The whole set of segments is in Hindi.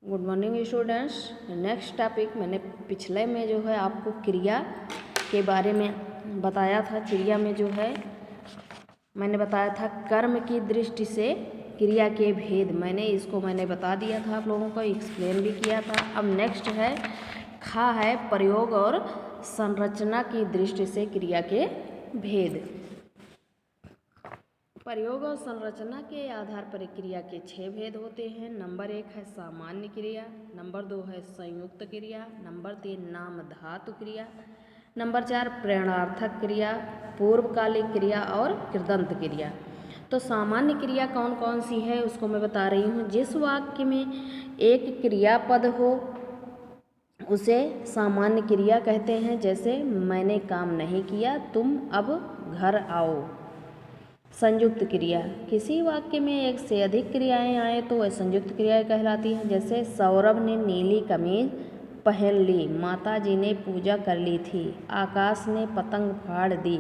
Good morning students. Next topic मैंने पिछले में जो है आपको क्रिया के बारे में बताया था। क्रिया में जो है मैंने बताया था कर्म की दृष्टि से क्रिया के भेद। मैंने बता दिया था, आप लोगों को एक्सप्लेन भी किया था। अब नेक्स्ट है खा है प्रयोग और संरचना की दृष्टि से क्रिया के भेद। प्रयोग और संरचना के आधार पर क्रिया के 6 भेद होते हैं। नंबर 1 है सामान्य क्रिया, नंबर 2 है संयुक्त क्रिया, नंबर 3 नाम धातु क्रिया, नंबर 4 प्रेरणार्थक क्रिया, पूर्वकालिक क्रिया और कृदंत क्रिया। तो सामान्य क्रिया कौन कौन सी है उसको मैं बता रही हूँ। जिस वाक्य में एक क्रियापद हो उसे सामान्य क्रिया कहते हैं। जैसे मैंने काम नहीं किया, तुम अब घर आओ। संयुक्त क्रिया, किसी वाक्य में एक से अधिक क्रियाएं आए तो वह संयुक्त क्रियाएं कहलाती हैं। जैसे सौरभ ने नीली कमीज पहन ली, माता जी ने पूजा कर ली थी, आकाश ने पतंग फाड़ दी,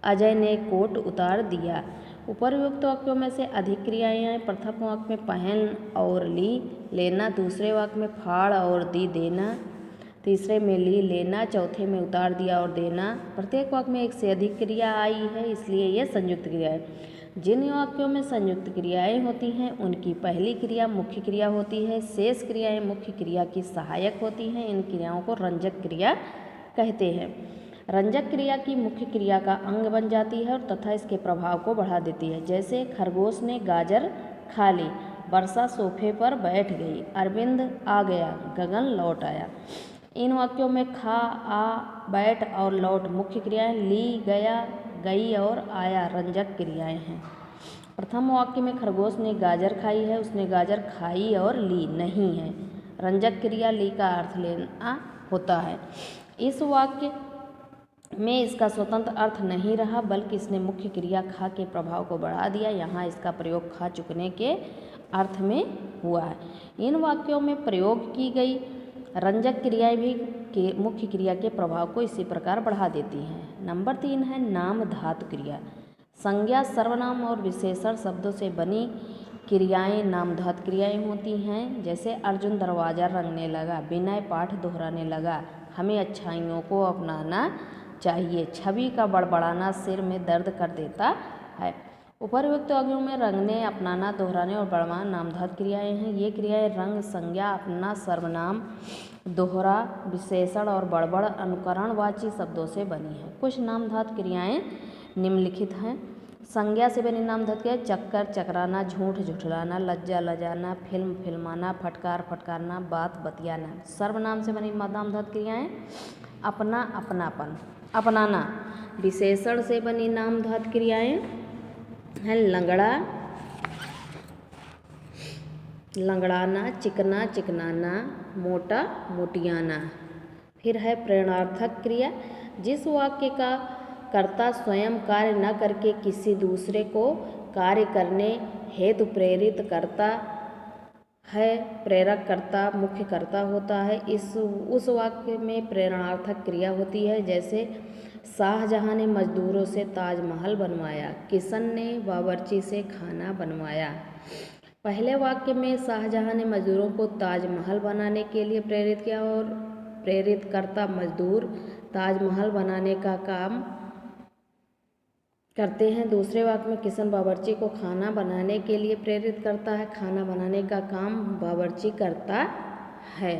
अजय ने कोट उतार दिया। उपरयुक्त वाक्यों में से अधिक क्रियाएं आए। प्रथम वाक्य में पहन और ली लेना, दूसरे वाक्य में फाड़ और दी देना, तीसरे में ली लेना, चौथे में उतार दिया और देना। प्रत्येक वाक्य में एक से अधिक क्रिया आई है, इसलिए यह संयुक्त क्रिया है। जिन वाक्यों में संयुक्त क्रियाएं होती हैं उनकी पहली क्रिया मुख्य क्रिया होती है, शेष क्रियाएं मुख्य क्रिया की सहायक होती हैं। इन क्रियाओं को रंजक क्रिया कहते हैं। रंजक क्रिया की मुख्य क्रिया का अंग बन जाती है और तथा इसके प्रभाव को बढ़ा देती है। जैसे खरगोश ने गाजर खा ली, वर्षा सोफे पर बैठ गई, अरविंद आ गया, गगन लौट आया। इन वाक्यों में खा, आ, बैठ और लौट मुख्य क्रियाएं, ली, गया, गई और आया रंजक क्रियाएं हैं। प्रथम वाक्य में खरगोश ने गाजर खाई है, उसने गाजर खाई और ली नहीं है। रंजक क्रिया ली का अर्थ लेना होता है। इस वाक्य में इसका स्वतंत्र अर्थ नहीं रहा, बल्कि इसने मुख्य क्रिया खा के प्रभाव को बढ़ा दिया। यहाँ इसका प्रयोग खा चुकने के अर्थ में हुआ है। इन वाक्यों में प्रयोग की गई रंजक क्रियाएं भी मुख्य क्रिया के प्रभाव को इसी प्रकार बढ़ा देती हैं। नंबर 3 है नाम धातु क्रिया। संज्ञा, सर्वनाम और विशेषण शब्दों से बनी क्रियाएं नाम धातु क्रियाएं होती हैं। जैसे अर्जुन दरवाज़ा रंगने लगा, विनय पाठ दोहराने लगा, हमें अच्छाइयों को अपनाना चाहिए, छवि का बड़बड़ाना सिर में दर्द कर देता है। उपरयुक्त वाक्यों में रंगने, अपनाना, दोहराने और बढ़वाना नाम धातु क्रियाएं हैं। ये क्रियाएं रंग, संज्ञा, अपना, सर्वनाम, दोहरा, विशेषण और बड़बड़ अनुकरणवाची शब्दों से बनी है। कुछ नाम धातु क्रियाएं निम्नलिखित हैं। संज्ञा से बनी नाम धातु क्रियाएं चक्कर चकराना, झूठ झुठलाना, लज्जा लजाना, फिल्म फिल्माना, फटकार फटकारना, बात बतियाना। सर्वनाम से बनी नाम धातु क्रियाएं अपना, अपनापन, अपनाना। विशेषण से बनी नाम धातु क्रियाएं है लंगड़ा, लंगड़ाना, चिकना, चिकनाना, मोटा, मोटियाना। फिर है प्रेरणार्थक क्रिया। जिस वाक्य का कर्ता स्वयं कार्य न करके किसी दूसरे को कार्य करने हेतु प्रेरित करता है, प्रेरक कर्ता मुख्य कर्ता होता है, उस वाक्य में प्रेरणार्थक क्रिया होती है। जैसे शाहजहां ने मजदूरों से ताजमहल बनवाया, किशन ने बावर्ची से खाना बनवाया। पहले वाक्य में शाहजहां ने मजदूरों को ताजमहल बनाने के लिए प्रेरित किया और प्रेरित कर्ता मजदूर ताजमहल बनाने का काम करते हैं। दूसरे वाक्य में किशन बावर्ची को खाना बनाने के लिए प्रेरित करता है, खाना बनाने का काम बावर्ची करता है।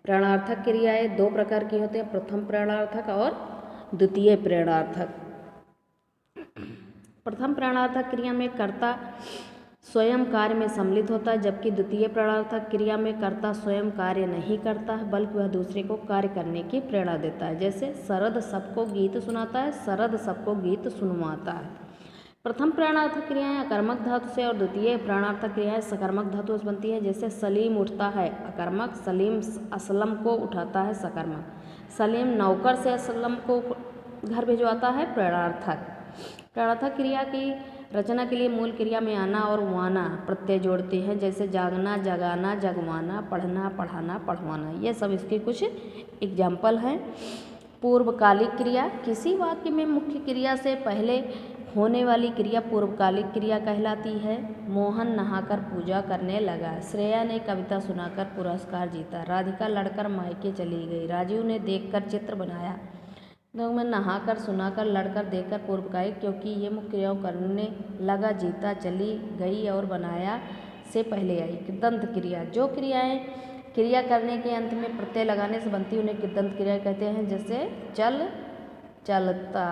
प्रेरणार्थक क्रियाएं 2 प्रकार की होती हैं, प्रथम प्रेरणार्थक और द्वितीय प्रेरणार्थक। प्रथम प्रेरणार्थक क्रिया में कर्ता स्वयं कार्य में सम्मिलित होता है, जबकि द्वितीय प्रेरणार्थक क्रिया में कर्ता स्वयं कार्य नहीं करता है, बल्कि वह दूसरे को कार्य करने की प्रेरणा देता है। जैसे शरद सबको गीत सुनाता है, शरद सबको गीत सुनवाता है। प्रथम प्रेरणार्थक क्रियाएं अकर्मक धातु से और द्वितीय प्रेरणार्थक क्रियाएं सकर्मक धातु से बनती है। जैसे सलीम उठता है, अकर्मक, सलीम असलम को उठाता है, सकर्मक, सलीम नौकर से असलम को घर भिजवाता है, प्रेरणार्थक। प्रेरणार्थक क्रिया की रचना के लिए मूल क्रिया में आना और वाना प्रत्यय जोड़ते हैं। जैसे जागना, जगाना, जगवाना, पढ़ना, पढ़ाना, पढ़वाना। ये सब इसके कुछ एग्जाम्पल हैं। पूर्वकालिक क्रिया, किसी वाक्य में मुख्य क्रिया से पहले होने वाली क्रिया पूर्वकालिक क्रिया कहलाती है। मोहन नहाकर पूजा करने लगा। श्रेया ने कविता सुनाकर पुरस्कार जीता। राधिका लड़कर मायके चली गई। राजीव ने देखकर चित्र बनाया। तो मैं नहाकर सुनाकर लड़कर देखकर पूर्वकालिक, क्योंकि ये मुख्य क्रियाओं करने लगा, जीता, चली गई और बनाया से पहले आई। कृदंत क्रिया, जो क्रियाएं क्रिया करने के अंत में प्रत्यय लगाने से बनती उन्हें कृदंत क्रिया कहते हैं। जैसे चल, चलता,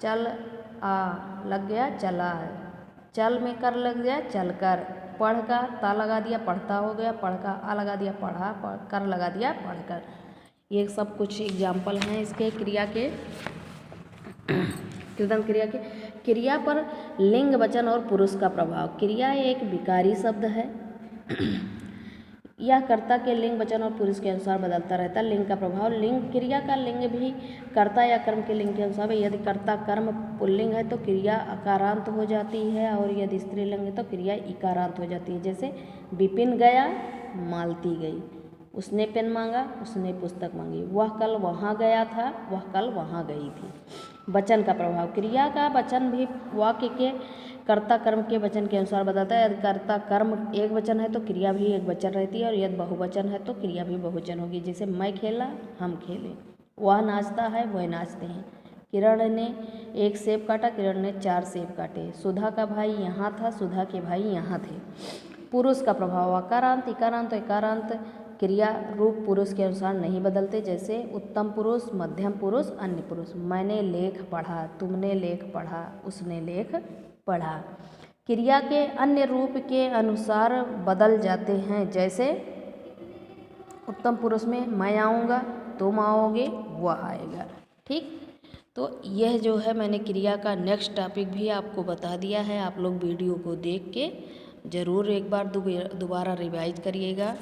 चल आ लग गया चला, चल में कर लग गया चल कर, पढ़ का ता लगा दिया पढ़ता हो गया, पढ़ का आ लगा दिया पढ़ा, कर लगा दिया पढ़कर। ये सब कुछ एग्जाम्पल हैं इसके क्रिया के, कृदंत क्रिया के। क्रिया पर लिंग, वचन और पुरुष का प्रभाव। क्रिया एक विकारी शब्द है। यह कर्ता के लिंग, वचन और पुरुष के अनुसार बदलता रहता है। लिंग का प्रभाव, लिंग क्रिया का लिंग भी कर्ता या कर्म के लिंग के अनुसार है। यदि कर्ता कर्म पुल्लिंग है तो क्रिया अकारांत हो जाती है, और यदि स्त्रीलिंग है तो क्रिया इकारांत हो जाती है। जैसे विपिन गया, मालती गई। उसने पेन मांगा, उसने पुस्तक मांगी। वह कल वहाँ गया था, वह कल वहाँ गई थी। वचन का प्रभाव, क्रिया का वचन भी वाक्य के कर्ता कर्म के वचन के अनुसार बदलता है। यदि कर्ता कर्म एक वचन है तो क्रिया भी एक वचन रहती है, और यदि बहुवचन है तो क्रिया भी बहुवचन होगी। जैसे मैं खेला, हम खेले। वह नाचता है, वह नाचते हैं। किरण ने एक सेब काटा, किरण ने 4 सेब काटे। सुधा का भाई यहाँ था, सुधा के भाई यहाँ थे। पुरुष का प्रभाव, अकारांत, इकारांत, एकारांत क्रिया रूप पुरुष के अनुसार नहीं बदलते। जैसे उत्तम पुरुष, मध्यम पुरुष, अन्य पुरुष। मैंने लेख पढ़ा, तुमने लेख पढ़ा, उसने लेख पढ़ा। क्रिया के अन्य रूप के अनुसार बदल जाते हैं। जैसे उत्तम पुरुष में मैं आऊँगा, तुम आओगे, वह आएगा। ठीक, तो यह जो है मैंने क्रिया का नेक्स्ट टॉपिक भी आपको बता दिया है। आप लोग वीडियो को देख के ज़रूर एक बार दोबारा रिवाइज करिएगा।